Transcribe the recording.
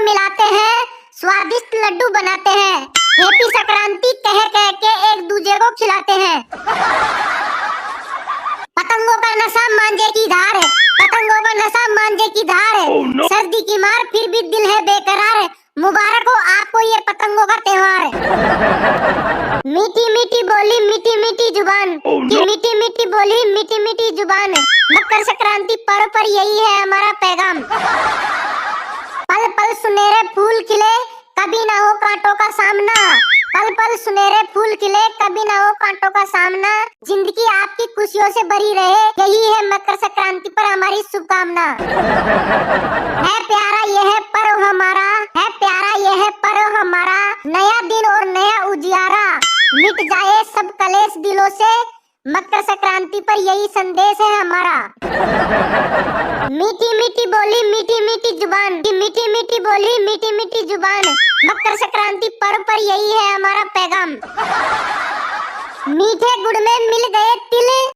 मिलाते हैं, स्वादिष्ट लड्डू बनाते हैं, हैप्पी संक्रांति कह कह के एक दूजे को खिलाते हैं। पतंगों का नशा मांझे की धार है, पतंगों का नशा मांझे की धार है। सर्दी की मार फिर भी दिल है बेकरार, मुबारक हो आपको ये पतंगों का त्योहार। मीठी मीठी बोली मीठी मीठी जुबान, मीठी मीठी बोली मीठी मीठी जुबान। मकर संक्रांति पर्व पर यही है हमारा पैगाम। पल पल सुनहरे फूल खिले, कभी ना हो कांटों का सामना। पल पल सुनहरे फूल खिले, कभी ना हो कांटों का सामना। जिंदगी आपकी खुशियों से भरी रहे, यही है मकर संक्रांति पर हमारी शुभकामना। है प्यारा यह पर्व हमारा, है प्यारा यह पर्व हमारा। नया दिन और नया उजियारा, मिट जाए सब कलेश दिलों से। मकर संक्रांति पर यही संदेश है हमारा। मीठी मीठी बोली मीठी मीठी जुबान, मीठी मीठी बोली मीठी मीठी जुबान। मकर संक्रांति पर्व पर यही है हमारा पैगाम। मीठे गुड़ में मिल गए तिल,